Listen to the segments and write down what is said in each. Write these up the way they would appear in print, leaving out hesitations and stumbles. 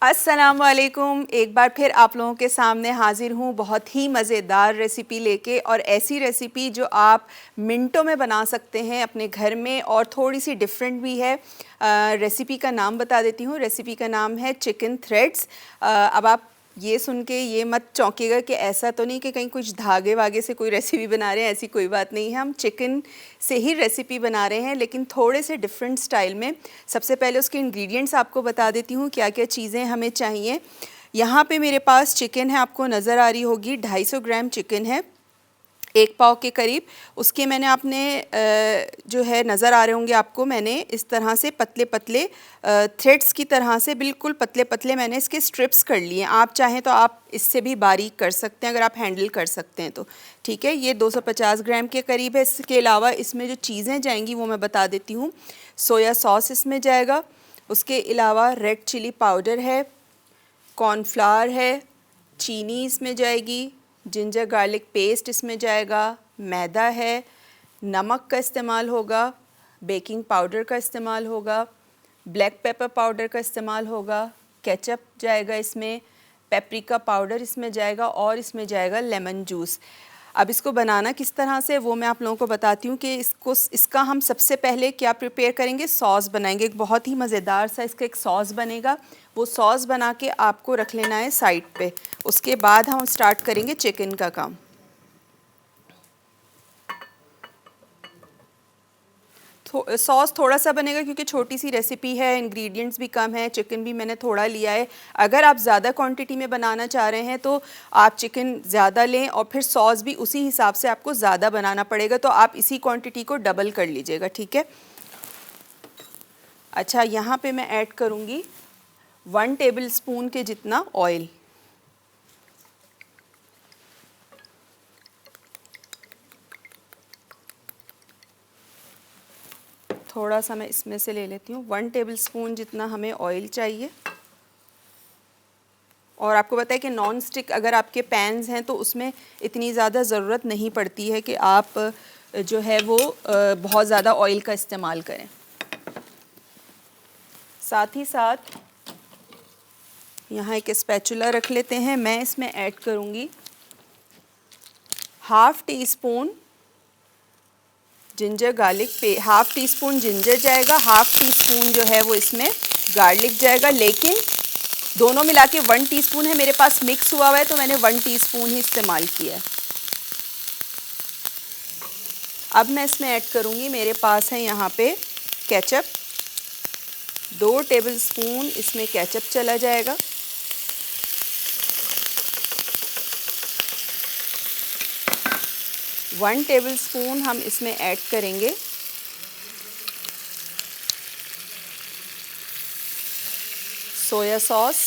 अस्सलाम वालेकुम। एक बार फिर आप लोगों के सामने हाजिर हूँ बहुत ही मज़ेदार रेसिपी लेके, और ऐसी रेसिपी जो आप मिनटों में बना सकते हैं अपने घर में, और थोड़ी सी डिफरेंट भी है। रेसिपी का नाम बता देती हूँ। रेसिपी का नाम है चिकन थ्रेड्स। अब आप ये सुन के ये मत चौंकिएगा कि ऐसा तो नहीं कि कहीं कुछ धागे वागे से कोई रेसिपी बना रहे हैं, ऐसी कोई बात नहीं है। हम चिकन से ही रेसिपी बना रहे हैं, लेकिन थोड़े से डिफरेंट स्टाइल में। सबसे पहले उसके इंग्रेडिएंट्स आपको बता देती हूँ क्या क्या चीज़ें हमें चाहिए। यहाँ पे मेरे पास चिकन है, आपको नज़र आ रही होगी, 250 ग्राम चिकन है, 1 पाव के करीब। उसके मैंने आपने जो है नज़र आ रहे होंगे आपको, मैंने इस तरह से पतले पतले थ्रेड्स की तरह से बिल्कुल पतले पतले मैंने इसके स्ट्रिप्स कर लिए। आप चाहें तो आप इससे भी बारीक कर सकते हैं, अगर आप हैंडल कर सकते हैं तो ठीक है। ये 250 ग्राम के करीब है। इसके अलावा इसमें जो चीज़ें जाएंगी वो मैं बता देती हूँ। सोया सॉस इसमें जाएगा, उसके अलावा रेड चिली पाउडर है, कॉर्नफ्लावर है, चीनी इसमें जाएगी, जिंजर गार्लिक पेस्ट इसमें जाएगा, मैदा है, नमक का इस्तेमाल होगा, बेकिंग पाउडर का इस्तेमाल होगा, ब्लैक पेपर पाउडर का इस्तेमाल होगा, केचप जाएगा इसमें, पेपरिका पाउडर इसमें जाएगा, और इसमें जाएगा लेमन जूस। अब इसको बनाना किस तरह से वो मैं आप लोगों को बताती हूँ कि इसका हम सबसे पहले क्या प्रिपेयर करेंगे, सॉस बनाएंगे। एक बहुत ही मज़ेदार सा इसका एक सॉस बनेगा। वो सॉस बना के आपको रख लेना है साइड पे। उसके बाद हम स्टार्ट करेंगे चिकन का काम। सॉस थोड़ा सा बनेगा क्योंकि छोटी सी रेसिपी है, इंग्रेडिएंट्स भी कम है, चिकन भी मैंने थोड़ा लिया है। अगर आप ज़्यादा क्वांटिटी में बनाना चाह रहे हैं तो आप चिकन ज़्यादा लें, और फिर सॉस भी उसी हिसाब से आपको ज़्यादा बनाना पड़ेगा, तो आप इसी क्वांटिटी को डबल कर लीजिएगा, ठीक है। अच्छा, यहाँ पे मैं ऐड करूँगी 1 टेबल स्पून के जितना ऑयल। थोड़ा सा मैं इसमें से ले लेती हूँ, 1 टेबल स्पून जितना हमें ऑयल चाहिए। और आपको पता है कि नॉन स्टिक अगर आपके पैन्स हैं तो उसमें इतनी ज़्यादा ज़रूरत नहीं पड़ती है कि आप जो है वो बहुत ज़्यादा ऑयल का इस्तेमाल करें। साथ ही साथ यहाँ एक स्पैचुला रख लेते हैं। मैं इसमें ऐड करूँगी 1/2 टीस्पून जिंजर गार्लिक पे, 1/2 टीस्पून जिंजर जाएगा, 1/2 टीस्पून जो है वो इसमें गार्लिक जाएगा। लेकिन दोनों मिला के 1 टीस्पून है, मेरे पास मिक्स हुआ हुआ है तो मैंने 1 टीस्पून ही इस्तेमाल किया है। अब मैं इसमें ऐड करूँगी, मेरे पास है यहाँ पे केचप, 2 टेबल स्पून इसमें केचप चला जाएगा। वन टेबल स्पून हम इसमें ऐड करेंगे सोया सॉस।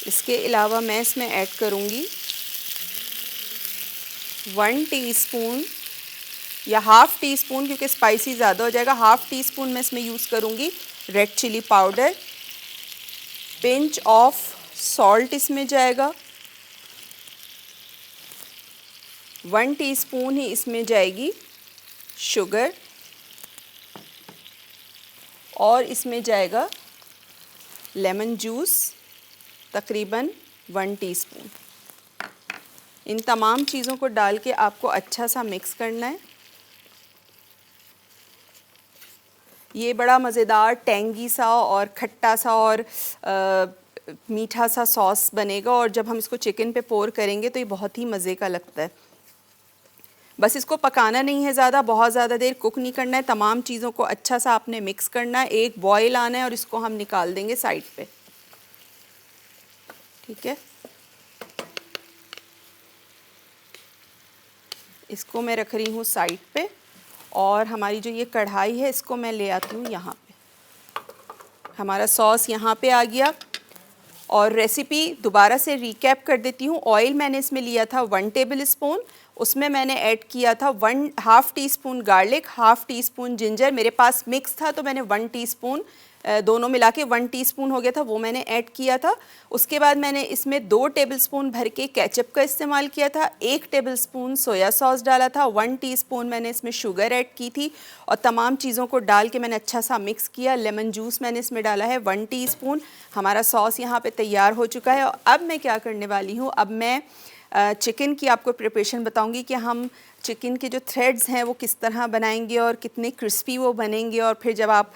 इसके अलावा मैं इसमें ऐड करूँगी 1 टीस्पून या 1/2 टीस्पून, क्योंकि स्पाइसी ज़्यादा हो जाएगा, 1/2 टीस्पून मैं इसमें यूज़ करूँगी red chilli powder. Pinch of salt इसमें जाएगा, 1 टीस्पून ही इसमें जाएगी शुगर, और इसमें जाएगा लेमन जूस तकरीबन 1 टीस्पून। इन तमाम चीज़ों को डाल के आपको अच्छा सा मिक्स करना है। ये बड़ा मज़ेदार टेंगी सा और खट्टा सा और मीठा सा सॉस बनेगा, और जब हम इसको चिकन पे पोर करेंगे तो ये बहुत ही मज़े का लगता है। बस इसको पकाना नहीं है ज़्यादा, बहुत ज़्यादा देर कुक नहीं करना है। तमाम चीज़ों को अच्छा सा आपने मिक्स करना है, एक बॉयल आना है और इसको हम निकाल देंगे साइड पे, ठीक है। इसको मैं रख रही हूँ साइड पे, और हमारी जो ये कढ़ाई है इसको मैं ले आती हूँ यहाँ पे। हमारा सॉस यहाँ पे आ गया। और रेसिपी दोबारा से रिकैप कर देती हूँ। ऑयल मैंने इसमें लिया था 1 टेबल स्पून, उसमें मैंने ऐड किया था 1/2 टीस्पून गार्लिक, 1/2 टीस्पून जिंजर, मेरे पास मिक्स था तो मैंने 1 टीस्पून दोनों मिला के 1 टीस्पून हो गया था, वो मैंने ऐड किया था। उसके बाद मैंने इसमें 2 टेबलस्पून भर के केचप का इस्तेमाल किया था, 1 टेबलस्पून सोया सॉस डाला था, 1 टीस्पून मैंने इसमें शुगर ऐड की थी और तमाम चीज़ों को डाल के मैंने अच्छा सा मिक्स किया। लेमन जूस मैंने इसमें डाला है 1 टीस्पून। हमारा सॉस यहाँ पे तैयार हो चुका है। और अब मैं क्या करने वाली हूँ, अब मैं चिकन की आपको प्रिपरेशन बताऊंगी कि हम चिकन के जो थ्रेड्स हैं वो किस तरह बनाएंगे और कितने क्रिस्पी वो बनेंगे, और फिर जब आप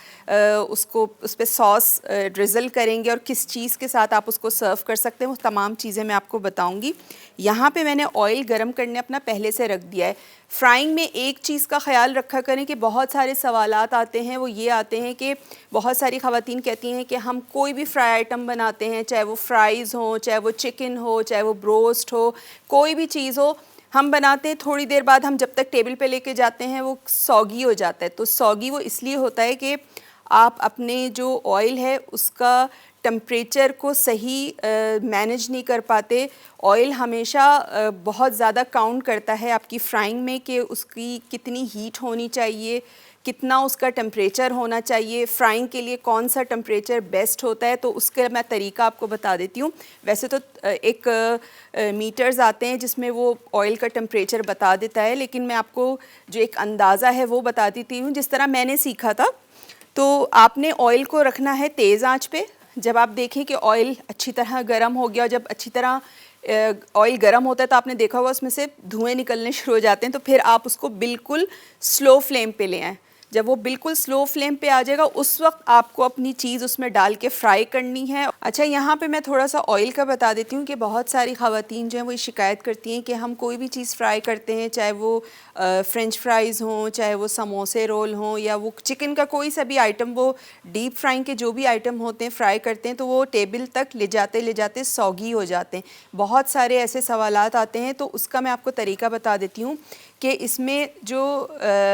उसको उस पर सॉस ड्रिज़ल करेंगे और किस चीज़ के साथ आप उसको सर्व कर सकते हैं, वो तमाम चीज़ें मैं आपको बताऊंगी। यहाँ पे मैंने ऑयल गरम करने अपना पहले से रख दिया है। फ्राइंग में एक चीज़ का ख्याल रखा करें कि बहुत सारे सवालात आते हैं, वो ये आते हैं कि बहुत सारी ख़वातीन कहती हैं कि हम कोई भी फ्राई आइटम बनाते हैं, चाहे वो फ्राइज़ हो, चाहे वो चिकन हो, चाहे वो ब्रोस्ट हो, कोई भी चीज़ हो, हम बनाते हैं, थोड़ी देर बाद हम जब तक टेबल पे लेके जाते हैं वो सौगी हो जाता है। तो सौगी वो इसलिए होता है कि आप अपने जो ऑयल है उसका टेम्परेचर को सही मैनेज नहीं कर पाते। ऑयल हमेशा बहुत ज़्यादा काउंट करता है आपकी फ्राइंग में कि उसकी कितनी हीट होनी चाहिए, कितना उसका टेम्परेचर होना चाहिए, फ्राइंग के लिए कौन सा टेम्परेचर बेस्ट होता है। तो उसका मैं तरीका आपको बता देती हूँ। वैसे तो एक मीटर्स आते हैं जिसमें वो ऑयल का टेम्परेचर बता देता है, लेकिन मैं आपको जो एक अंदाज़ा है वो बता देती हूँ जिस तरह मैंने सीखा था। तो आपने ऑयल को रखना है तेज़ आंच पे। जब आप देखें कि ऑयल अच्छी तरह गर्म हो गया, जब अच्छी तरह ऑयल गर्म होता है तो आपने देखा होगा उसमें से धुएँ निकलने शुरू हो जाते हैं, तो फिर आप उसको बिल्कुल स्लो फ्लेम पे ले आएँ। जब वो बिल्कुल स्लो फ्लेम पे आ जाएगा उस वक्त आपको अपनी चीज़ उसमें डाल के फ्राई करनी है। अच्छा, यहाँ पे मैं थोड़ा सा ऑयल का बता देती हूँ कि बहुत सारी ख़वातीन जो हैं वो शिकायत करती हैं कि हम कोई भी चीज़ फ्राई करते हैं, चाहे वो फ्रेंच फ्राइज़ हों, चाहे वो समोसे रोल हों, या वो चिकन का कोई सा भी आइटम, वो डीप फ्राइंग के जो भी आइटम होते हैं फ्राई करते हैं तो वो टेबल तक ले जाते सौगी हो जाते हैं। बहुत सारे ऐसे सवालात आते हैं, तो उसका मैं आपको तरीका बता देती हूँ कि इसमें जो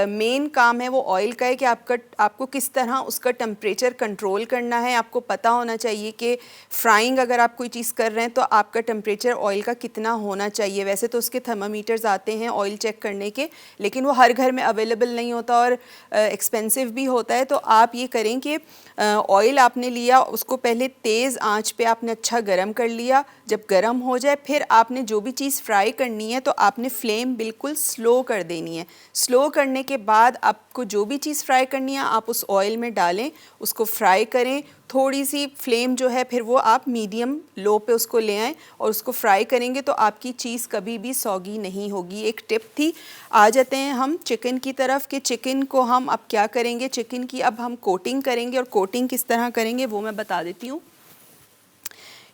मेन काम है वो ऑयल का है कि आपको किस तरह उसका टेम्परेचर कंट्रोल करना है। आपको पता होना चाहिए कि फ्राइंग अगर आप कोई चीज़ कर रहे हैं तो आपका टेम्परेचर ऑयल का कितना होना चाहिए। वैसे तो उसके थर्मामीटर्स आते हैं ऑयल चेक करने के, लेकिन वो हर घर में अवेलेबल नहीं होता और एक्सपेंसिव भी होता है। तो आप ये करें कि ऑयल आपने लिया, उसको पहले तेज़ आंच पे आपने अच्छा गरम कर लिया। जब गरम हो जाए फिर आपने जो भी चीज़ फ्राई करनी है तो आपने फ्लेम बिल्कुल स्लो कर देनी है। स्लो करने के बाद आपको जो भी चीज़ फ्राई करनी है आप उस ऑयल में डालें, उसको फ्राई करें। थोड़ी सी फ्लेम जो है फिर वो आप मीडियम लो पे उसको ले आएँ और उसको फ्राई करेंगे तो आपकी चीज़ कभी भी सौगी नहीं होगी। एक टिप थी। आ जाते हैं हम चिकन की तरफ कि चिकन को हम अब क्या करेंगे। चिकन की अब हम कोटिंग करेंगे और कोटिंग किस तरह करेंगे वो मैं बता देती हूँ।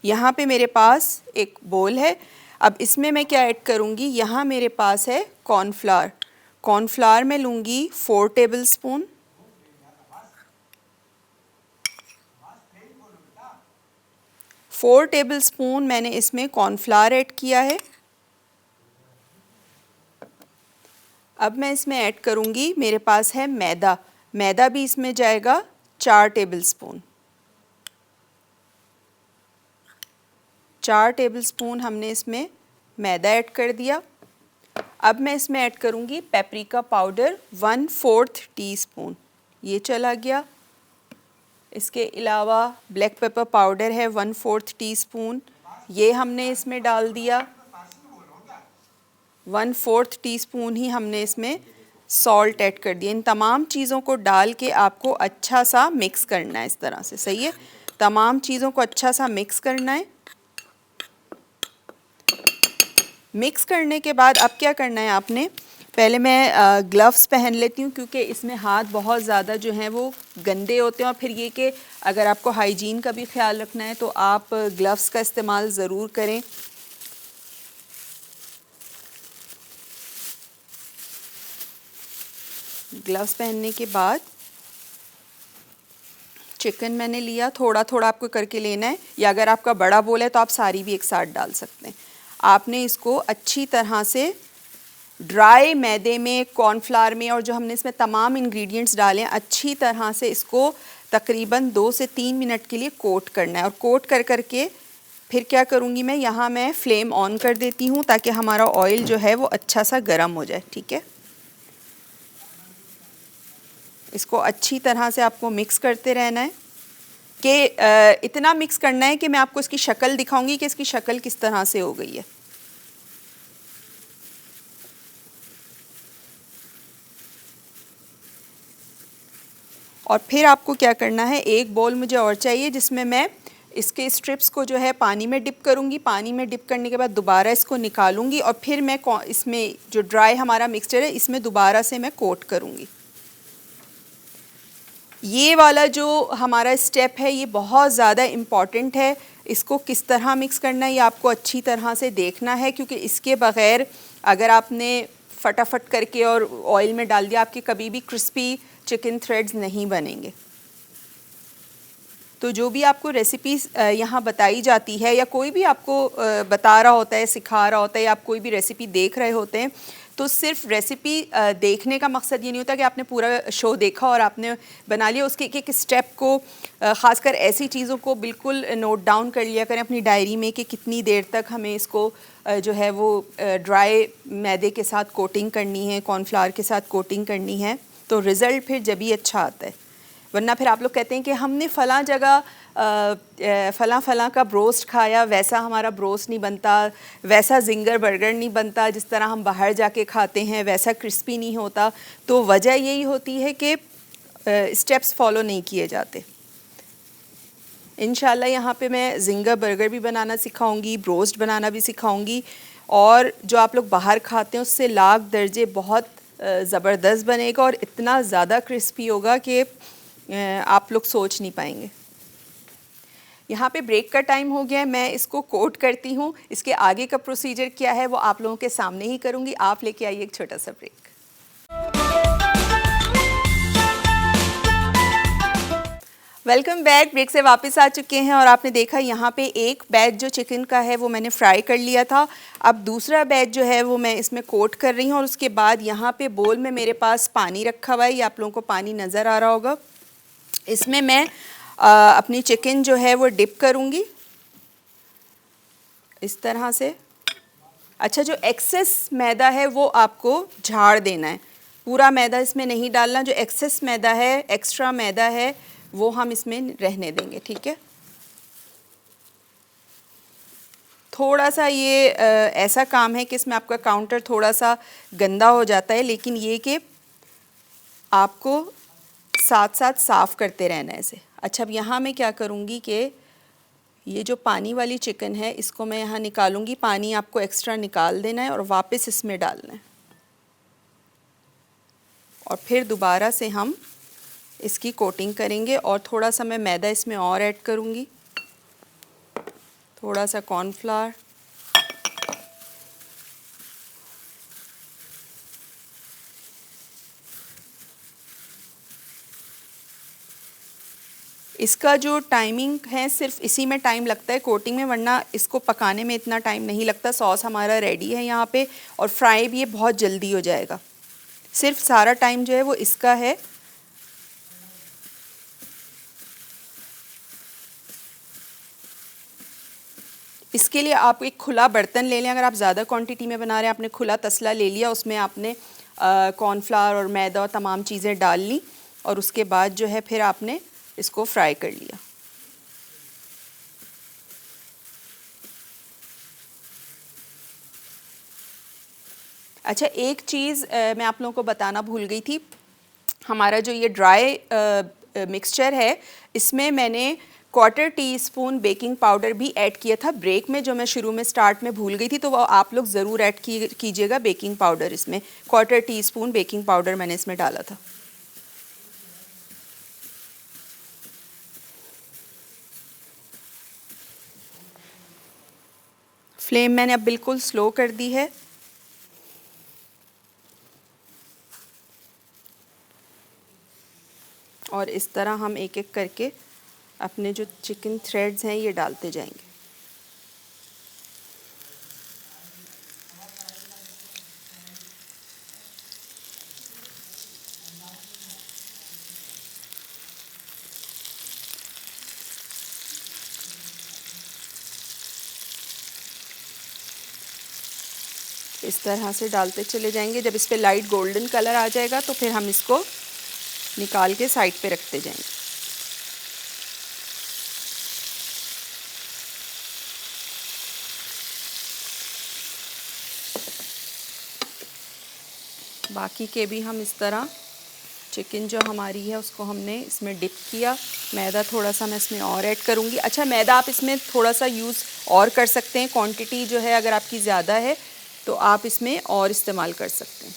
यहाँ पे मेरे पास एक बोल है, अब इसमें मैं क्या ऐड करूँगी, यहाँ मेरे पास है कॉर्नफ्लावर। कॉर्नफ्लावर मैं लूँगी 4 टेबलस्पून। फोर टेबलस्पून मैंने इसमें कॉर्नफ्लावर ऐड किया है। अब मैं इसमें ऐड करूँगी, मेरे पास है मैदा। मैदा भी इसमें जाएगा 4 टेबलस्पून। 4 टेबलस्पून हमने इसमें मैदा ऐड कर दिया। अब मैं इसमें ऐड करूँगी पेपरिका पाउडर 1/4 टीस्पून, ये चला गया। इसके अलावा ब्लैक पेपर पाउडर है 1/4 टीस्पून, ये हमने इसमें डाल दिया। 1/4 टीस्पून ही हमने इसमें सॉल्ट ऐड कर दिया। इन तमाम चीज़ों को डाल के आपको अच्छा सा मिक्स करना है इस तरह से, सही है। तमाम चीज़ों को अच्छा सा मिक्स करना है। मिक्स करने के बाद अब क्या करना है आपने, पहले मैं ग्लव्स पहन लेती हूँ क्योंकि इसमें हाथ बहुत ज़्यादा जो हैं वो गंदे होते हैं। और फिर ये कि अगर आपको हाइजीन का भी ख्याल रखना है तो आप ग्लव्स का इस्तेमाल ज़रूर करें। ग्लव्स पहनने के बाद चिकन मैंने लिया, थोड़ा थोड़ा आपको करके लेना है, या अगर आपका बड़ा बोल है तो आप सारी भी एक साथ डाल सकते हैं। आपने इसको अच्छी तरह से ड्राई मैदे में, कॉर्नफ्लावर में और जो हमने इसमें तमाम इंग्रेडिएंट्स डाले हैं, अच्छी तरह से इसको तकरीबन 2 से 3 मिनट के लिए कोट करना है। और कोट कर करके फिर क्या करूँगी मैं फ्लेम ऑन कर देती हूँ ताकि हमारा ऑयल जो है वो अच्छा सा गर्म हो जाए। ठीक है, इसको अच्छी तरह से आपको मिक्स करते रहना है। कि इतना मिक्स करना है कि मैं आपको इसकी शक्ल दिखाऊंगी कि इसकी शक्ल किस तरह से हो गई है। और फिर आपको क्या करना है, एक बोल मुझे और चाहिए जिसमें मैं इसके स्ट्रिप्स को जो है पानी में डिप करूँगी। पानी में डिप करने के बाद दोबारा इसको निकालूंगी और फिर मैं इसमें जो ड्राई हमारा मिक्सचर है इसमें दोबारा से मैं कोट करूँगी। ये वाला जो हमारा स्टेप है ये बहुत ज़्यादा इम्पॉर्टेंट है। इसको किस तरह मिक्स करना है ये आपको अच्छी तरह से देखना है, क्योंकि इसके बग़ैर अगर आपने फटाफट करके और ऑयल में डाल दिया, आपके कभी भी क्रिस्पी चिकन थ्रेड्स नहीं बनेंगे। तो जो भी आपको रेसिपी यहाँ बताई जाती है या कोई भी आपको बता रहा होता है, सिखा रहा होता है, या आप कोई भी रेसिपी देख रहे होते हैं, तो सिर्फ रेसिपी देखने का मकसद ये नहीं होता कि आपने पूरा शो देखा और आपने बना लिया। उसके एक एक स्टेप को, ख़ासकर ऐसी चीज़ों को बिल्कुल नोट डाउन कर लिया करें अपनी डायरी में कि कितनी देर तक हमें इसको जो है वो ड्राई मैदे के साथ कोटिंग करनी है, कॉर्नफ्लावर के साथ कोटिंग करनी है, तो रिज़ल्ट फिर जब ही अच्छा आता है। वरना फिर आप लोग कहते हैं कि हमने फ़लाँ जगह फ़लाँ का ब्रोस्ट खाया, वैसा हमारा ब्रोस्ट नहीं बनता, वैसा जिंगर बर्गर नहीं बनता, जिस तरह हम बाहर जाके खाते हैं वैसा क्रिस्पी नहीं होता। तो वजह यही होती है कि स्टेप्स फॉलो नहीं किए जाते। इंशाल्लाह यहाँ पे मैं जिंगर बर्गर भी बनाना सिखाऊंगी, ब्रोस्ट बनाना भी सिखाऊंगी, और जो आप लोग बाहर खाते हैं उससे लाख दर्जे बहुत ज़बरदस्त बनेगा और इतना ज़्यादा क्रिस्पी होगा कि आप लोग सोच नहीं पाएंगे। यहाँ पे ब्रेक का टाइम हो गया है, मैं इसको कोट करती हूँ। इसके आगे का प्रोसीजर क्या है वो आप लोगों के सामने ही करूँगी। आप लेके आइए एक छोटा सा ब्रेक। Welcome back. ब्रेक से वापस आ चुके हैं और आपने देखा यहाँ पे एक बैच जो चिकन का है वो मैंने फ्राई कर लिया था। अब दूसरा बैच जो है वो मैं इसमें कोट कर रही हूँ, और उसके बाद यहाँ पे बोल में मेरे पास पानी रखा हुआ है, ये आप लोगों को पानी नज़र आ रहा होगा। इसमें मैं अपनी चिकन जो है वो डिप करूँगी इस तरह से। अच्छा, जो एक्सेस मैदा है वो आपको झाड़ देना है, पूरा मैदा इसमें नहीं डालना। जो एक्सेस मैदा है, एक्स्ट्रा मैदा है, वो हम इसमें रहने देंगे, ठीक है। थोड़ा सा ये ऐसा काम है कि इसमें आपका काउंटर थोड़ा सा गंदा हो जाता है, लेकिन ये कि आपको साथ साथ साफ़ करते रहना है इसे। अच्छा, अब यहाँ मैं क्या करूँगी कि ये जो पानी वाली चिकन है इसको मैं यहाँ निकालूंगी। पानी आपको एक्स्ट्रा निकाल देना है और वापस इसमें डालना है, और फिर दोबारा से हम इसकी कोटिंग करेंगे। और थोड़ा सा मैं मैदा इसमें और ऐड करूँगी, थोड़ा सा कॉर्नफ्लावर, इसका जो टाइमिंग है सिर्फ इसी में टाइम लगता है कोटिंग में, वरना इसको पकाने में इतना टाइम नहीं लगता। सॉस हमारा रेडी है यहाँ पे, और फ्राई भी ये बहुत जल्दी हो जाएगा। सिर्फ सारा टाइम जो है वो इसका है। इसके लिए आप एक खुला बर्तन ले लें। अगर आप ज़्यादा क्वांटिटी में बना रहे हैं, आपने खुला तसला ले लिया, उसमें आपने कॉर्नफ्लावर और मैदा और तमाम चीज़ें डाल ली, और उसके बाद जो है फिर आपने इसको फ्राई कर लिया। अच्छा, एक चीज़ मैं आप लोगों को बताना भूल गई थी। हमारा जो ये ड्राई मिक्सचर है इसमें मैंने 1/4 टीस्पून बेकिंग पाउडर भी ऐड किया था ब्रेक में, जो मैं शुरू में स्टार्ट में भूल गई थी, तो वो आप लोग ज़रूर ऐड कीजिएगा बेकिंग पाउडर। इसमें 1/4 टीस्पून बेकिंग पाउडर मैंने इसमें डाला था। फ्लेम मैंने अब बिल्कुल स्लो कर दी है। और इस तरह हम एक एक करके अपने जो चिकन थ्रेड्स हैं ये डालते जाएंगे। इस तरह से डालते चले जाएंगे। जब इस पे लाइट गोल्डन कलर आ जाएगा तो फिर हम इसको निकाल के साइड पे रखते जाएंगे। बाकी के भी हम इस तरह चिकन जो हमारी है उसको हमने इसमें डिप किया। मैदा थोड़ा सा मैं इसमें और ऐड करूँगी। अच्छा, मैदा आप इसमें थोड़ा सा यूज़ और कर सकते हैं, क्वांटिटी जो है अगर आपकी ज़्यादा है तो आप इसमें और इस्तेमाल कर सकते हैं।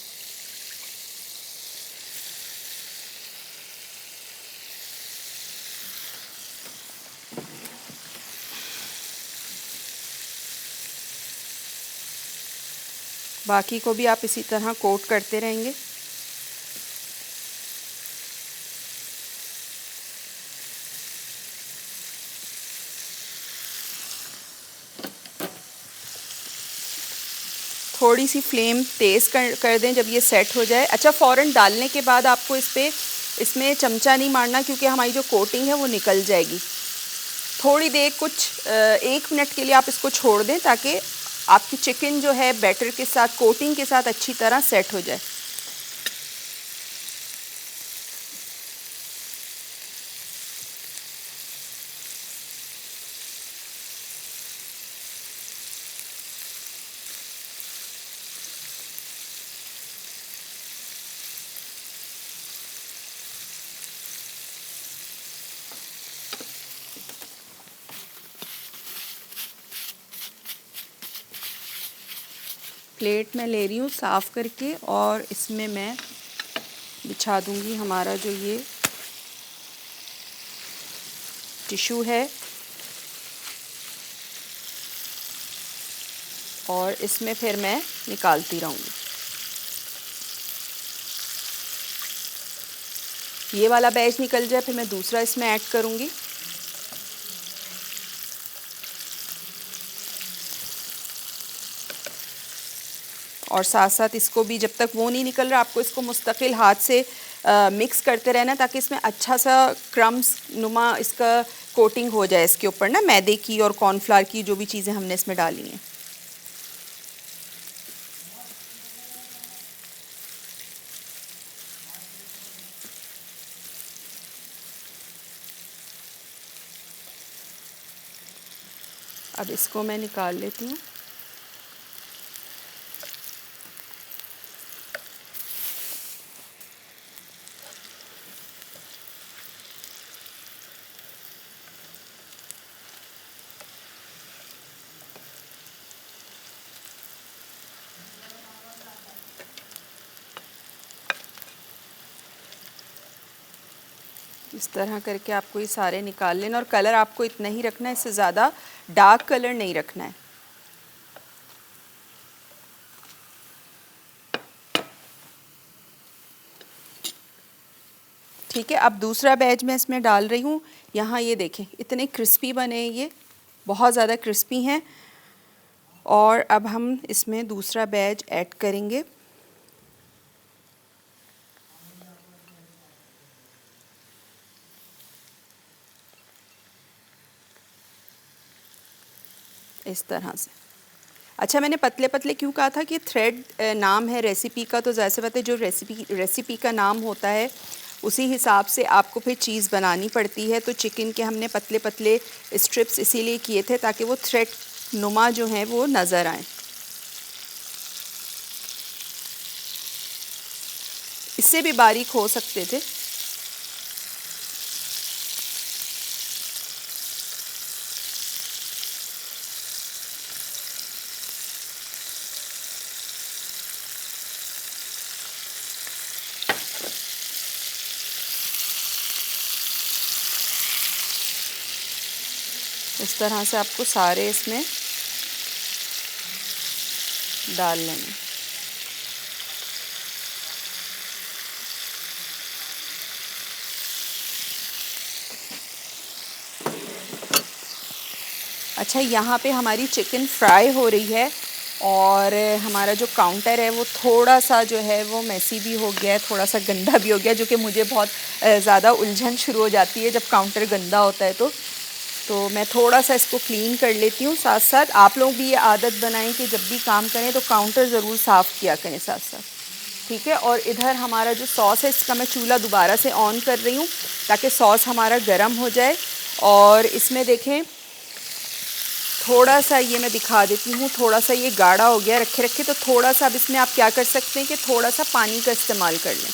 बाकी को भी आप इसी तरह कोट करते रहेंगे। थोड़ी सी फ्लेम तेज़ कर दें जब ये सेट हो जाए। अच्छा, फ़ौरन डालने के बाद आपको इसमें चमचा नहीं मारना, क्योंकि हमारी जो कोटिंग है वो निकल जाएगी। थोड़ी देर, कुछ 1 मिनट के लिए आप इसको छोड़ दें ताकि आपकी चिकन जो है बैटर के साथ, कोटिंग के साथ अच्छी तरह सेट हो जाए। प्लेट में ले रही हूँ साफ़ करके और इसमें मैं बिछा दूँगी हमारा जो ये टिश्यू है, और इसमें फिर मैं निकालती रहूँगी। ये वाला बैच निकल जाए फिर मैं दूसरा इसमें ऐड करूँगी। और साथ साथ इसको भी, जब तक वो नहीं निकल रहा, आपको इसको मुस्तकिल हाथ से मिक्स करते रहना ताकि इसमें अच्छा सा क्रम्स नुमा इसका कोटिंग हो जाए इसके ऊपर ना, मैदे की और कॉर्नफ्लावर की जो भी चीज़ें हमने इसमें डाली हैं। अब इसको मैं निकाल लेती हूँ। इस तरह करके आपको ये सारे निकाल लेना, और कलर आपको इतना ही रखना है, इससे ज़्यादा डार्क कलर नहीं रखना है। ठीक है, अब दूसरा बैच मैं इसमें डाल रही हूँ। यहाँ ये देखें इतने क्रिस्पी बने हैं, ये बहुत ज़्यादा क्रिस्पी हैं। और अब हम इसमें दूसरा बैच ऐड करेंगे। इस तरह से। अच्छा, मैंने पतले पतले क्यों कहा था कि थ्रेड नाम है रेसिपी का, तो ज़ाहिर सी बात है जो रेसिपी का नाम होता है उसी हिसाब से आपको फिर चीज़ बनानी पड़ती है। तो चिकन के हमने पतले पतले स्ट्रिप्स इसीलिए किए थे ताकि वो थ्रेड नुमा जो हैं वो नज़र आएँ। इससे भी बारीक हो सकते थे। इस तरह से आपको सारे इसमें डाल लेंगे। अच्छा, यहाँ पे हमारी चिकन फ्राई हो रही है और हमारा जो काउंटर है वो थोड़ा सा जो है वो मैसी भी हो गया है, थोड़ा सा गंदा भी हो गया, जो कि मुझे बहुत ज़्यादा उलझन शुरू हो जाती है जब काउंटर गंदा होता है। तो मैं थोड़ा सा इसको क्लीन कर लेती हूँ। साथ साथ आप लोग भी ये आदत बनाएं कि जब भी काम करें तो काउंटर ज़रूर साफ़ किया करें साथ साथ। ठीक है, और इधर हमारा जो सॉस है इसका मैं चूल्हा दोबारा से ऑन कर रही हूँ ताकि सॉस हमारा गर्म हो जाए। और इसमें देखें थोड़ा सा ये मैं दिखा देती हूँ, थोड़ा सा ये गाढ़ा हो गया रखे रखे, तो थोड़ा सा अब इसमें आप क्या कर सकते हैं कि थोड़ा सा पानी का इस्तेमाल कर लें।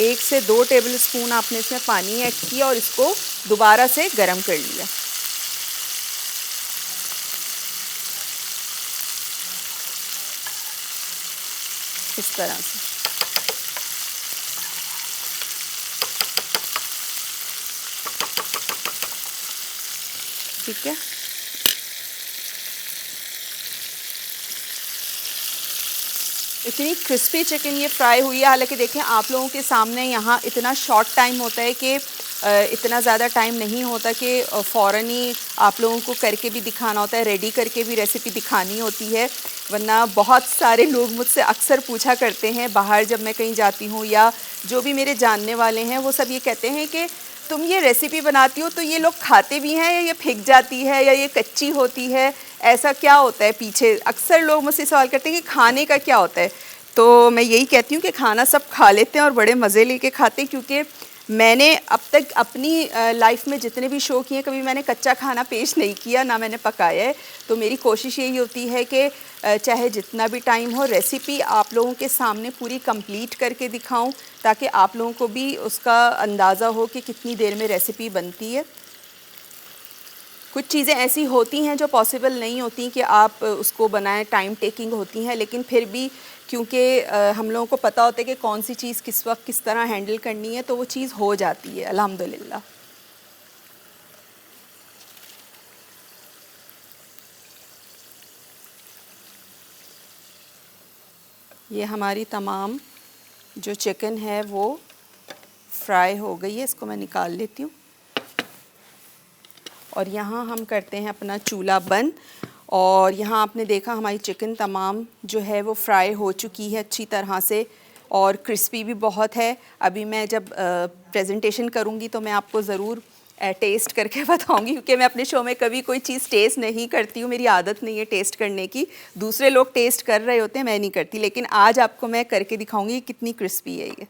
1 से 2 टेबल स्पून आपने इसमें पानी ऐड किया और इसको दोबारा से गर्म कर लिया। इस तरह से ठीक है। इतनी क्रिस्पी चिकन ये फ्राई हुई है। हालांकि देखें आप लोगों के सामने यहाँ इतना शॉर्ट टाइम होता है कि इतना ज़्यादा टाइम नहीं होता कि फ़ौरन ही आप लोगों को करके भी दिखाना होता है, रेडी करके भी रेसिपी दिखानी होती है। वरना बहुत सारे लोग मुझसे अक्सर पूछा करते हैं बाहर जब मैं कहीं जाती हूँ, या जो भी मेरे जानने वाले हैं वो सब ये कहते हैं कि तुम ये रेसिपी बनाती हो तो ये लोग खाते भी हैं या ये फेंक जाती है या ये कच्ची होती है, ऐसा क्या होता है पीछे। अक्सर लोग मुझसे सवाल करते हैं कि खाने का क्या होता है। तो मैं यही कहती हूँ कि खाना सब खा लेते हैं और बड़े मज़े लेके खाते हैं, क्योंकि मैंने अब तक अपनी लाइफ में जितने भी शो किए कभी मैंने कच्चा खाना पेश नहीं किया, ना मैंने पकाया है। तो मेरी कोशिश यही होती है कि चाहे जितना भी टाइम हो रेसिपी आप लोगों के सामने पूरी कंप्लीट करके दिखाऊं, ताकि आप लोगों को भी उसका अंदाज़ा हो कि कितनी देर में रेसिपी बनती है। कुछ चीज़ें ऐसी होती हैं जो पॉसिबल नहीं होती कि आप उसको बनाएं, टाइम टेकिंग होती हैं, लेकिन फिर भी क्योंकि हम लोगों को पता होता है कि कौन सी चीज़ किस वक्त किस तरह हैंडल करनी है, तो वो चीज़ हो जाती है अल्हम्दुलिल्लाह। ये हमारी तमाम जो चिकन है वो फ्राई हो गई है, इसको मैं निकाल लेती हूँ। और यहाँ हम करते हैं अपना चूल्हा बंद। और यहाँ आपने देखा हमारी चिकन तमाम जो है वो फ्राई हो चुकी है अच्छी तरह से, और क्रिस्पी भी बहुत है। अभी मैं जब प्रेजेंटेशन करूँगी तो मैं आपको ज़रूर टेस्ट करके बताऊंगी, क्योंकि मैं अपने शो में कभी कोई चीज़ टेस्ट नहीं करती हूँ, मेरी आदत नहीं है टेस्ट करने की। दूसरे लोग टेस्ट कर रहे होते हैं, मैं नहीं करती, लेकिन आज आपको मैं करके दिखाऊंगी कितनी क्रिस्पी है ये।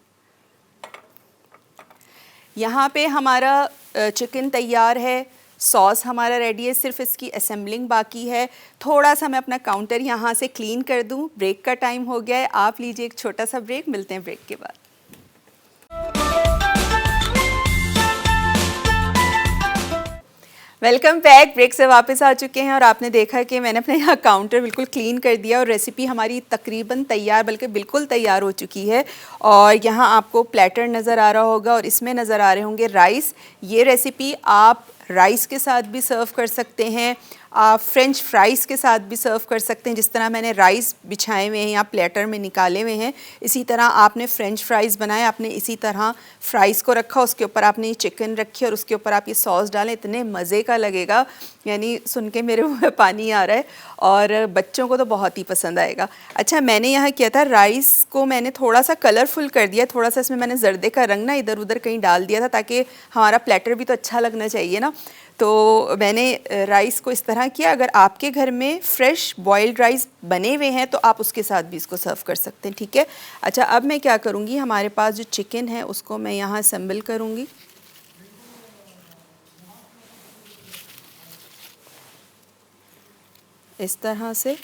यहाँ पे हमारा चिकन तैयार है, सॉस हमारा रेडी है, सिर्फ इसकी असेंबलिंग बाकी है। थोड़ा सा मैं अपना काउंटर यहाँ से क्लीन कर दूँ। ब्रेक का टाइम हो गया है, आप लीजिए एक छोटा सा ब्रेक, मिलते हैं ब्रेक के बाद। Welcome back. ब्रेक से वापस आ चुके हैं और आपने देखा कि मैंने अपने यहाँ काउंटर बिल्कुल क्लीन कर दिया और रेसिपी हमारी तकरीबन तैयार, बल्कि बिल्कुल तैयार हो चुकी है। और यहाँ आपको प्लेटर नज़र आ रहा होगा और इसमें नज़र आ रहे होंगे राइस। ये रेसिपी आप राइस के साथ भी सर्व कर सकते हैं, आप फ्रेंच फ्राइज़ के साथ भी सर्व कर सकते हैं। जिस तरह मैंने राइस बिछाए हुए हैं या प्लेटर में निकाले हुए हैं, इसी तरह आपने फ्रेंच फ्राइज़ बनाए, आपने इसी तरह फ्राइज़ को रखा, उसके ऊपर आपने ये चिकन रखी और उसके ऊपर आप ये सॉस डालें, इतने मज़े का लगेगा, यानी सुन के मेरे मुँह में पानी आ रहा है। और बच्चों को तो बहुत ही पसंद आएगा। अच्छा, मैंने यहाँ किया था, राइस को मैंने थोड़ा सा कलरफुल कर दिया, थोड़ा सा इसमें मैंने जर्दे का रंग ना इधर उधर कहीं डाल दिया था, ताकि हमारा प्लेटर भी तो अच्छा लगना चाहिए ना। तो मैंने राइस को इस तरह किया। अगर आपके घर में फ्रेश बॉइल्ड राइस बने हुए हैं तो आप उसके साथ भी इसको सर्व कर सकते हैं, ठीक है। अच्छा, अब मैं क्या करूँगी, हमारे पास जो चिकन है उसको मैं यहाँ असेंबल करूँगी। इस तरह से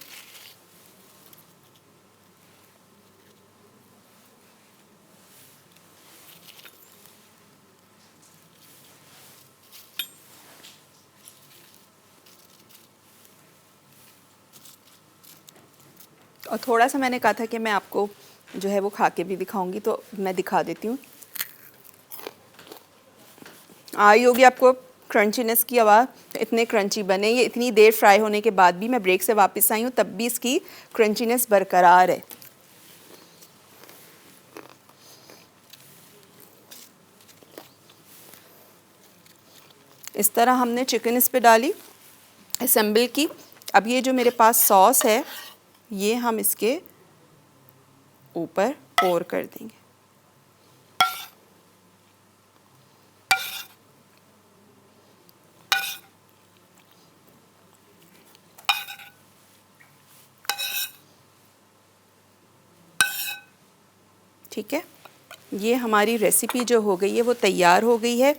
और थोड़ा सा मैंने कहा था कि मैं आपको जो है वो खा के भी दिखाऊंगी, तो मैं दिखा देती हूँ। आई होगी आपको क्रंचीनेस की आवाज़, इतने क्रंची बने ये। इतनी देर फ्राई होने के बाद भी, मैं ब्रेक से वापस आई हूँ तब भी इसकी क्रंचीनेस बरकरार है। इस तरह हमने चिकन इस पे डाली, असेंबल की। अब ये जो मेरे पास सॉस है ये हम इसके ऊपर पोर कर देंगे। ठीक है, ये हमारी रेसिपी जो हो गई है वो तैयार हो गई है।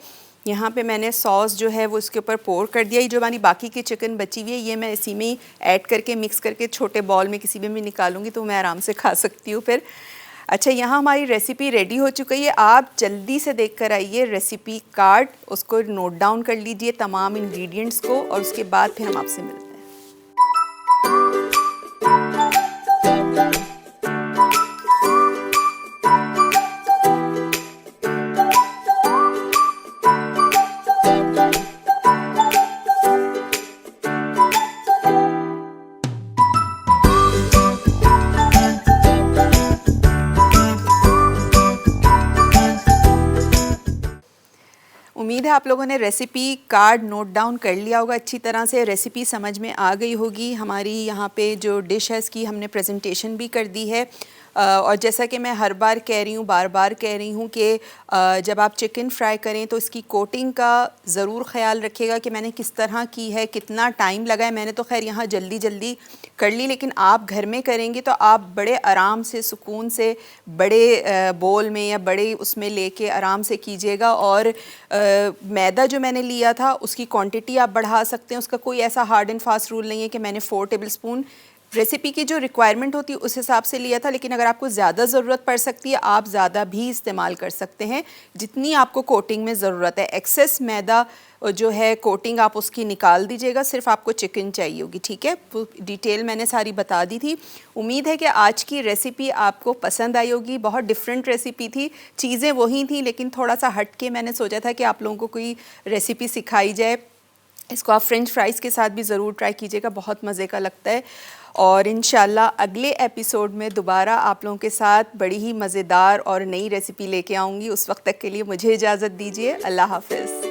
यहाँ पे मैंने सॉस जो है वो इसके ऊपर पोर कर दिया। ये जो हमारी बाकी की चिकन बची हुई है ये मैं इसी में ही ऐड करके मिक्स करके छोटे बॉल में किसी में भी निकालूंगी तो मैं आराम से खा सकती हूँ फिर। अच्छा, यहाँ हमारी रेसिपी रेडी हो चुकी है। आप जल्दी से देख कर आइए रेसिपी कार्ड, उसको नोट डाउन कर लीजिए तमाम इंग्रेडिएंट्स को, और उसके बाद फिर हम आपसे मिलते हैं। उम्मीद है आप लोगों ने रेसिपी कार्ड नोट डाउन कर लिया होगा, अच्छी तरह से रेसिपी समझ में आ गई होगी। हमारी यहाँ पे जो डिश है इसकी हमने प्रेजेंटेशन भी कर दी है। और जैसा कि मैं हर बार कह रही हूँ, बार बार कह रही हूँ कि जब आप चिकन फ्राई करें तो इसकी कोटिंग का ज़रूर ख़्याल रखिएगा कि मैंने किस तरह की है, कितना टाइम लगा है। मैंने तो खैर यहाँ जल्दी जल्दी कर ली, लेकिन आप घर में करेंगे तो आप बड़े आराम से सुकून से बड़े बोल में या बड़े उसमें लेके आराम से कीजिएगा। और मैदा जो मैंने लिया था उसकी क्वांटिटी आप बढ़ा सकते हैं, उसका कोई ऐसा हार्ड एंड फास्ट रूल नहीं है कि मैंने 4 टेबलस्पून रेसिपी की जो रिक्वायरमेंट होती है उस हिसाब से लिया था। लेकिन अगर आपको ज़्यादा ज़रूरत पड़ सकती है आप ज़्यादा भी इस्तेमाल कर सकते हैं जितनी आपको कोटिंग में ज़रूरत है। एक्सेस मैदा जो है कोटिंग आप उसकी निकाल दीजिएगा, सिर्फ आपको चिकन चाहिए होगी, ठीक है। वो डिटेल मैंने सारी बता दी थी। उम्मीद है कि आज की रेसिपी आपको पसंद आई होगी। बहुत डिफरेंट रेसिपी थी, चीज़ें वही थी लेकिन थोड़ा सा हट के मैंने सोचा था कि आप लोगों को कोई रेसिपी सिखाई जाए। इसको आप फ्रेंच फ्राइज़ के साथ भी ज़रूर ट्राई कीजिएगा, बहुत मज़े का लगता है। और इंशाल्लाह अगले एपिसोड में दोबारा आप लोगों के साथ बड़ी ही मज़ेदार और नई रेसिपी लेके आऊँगी। उस वक्त तक के लिए मुझे इजाज़त दीजिए। अल्लाह हाफ़िज़।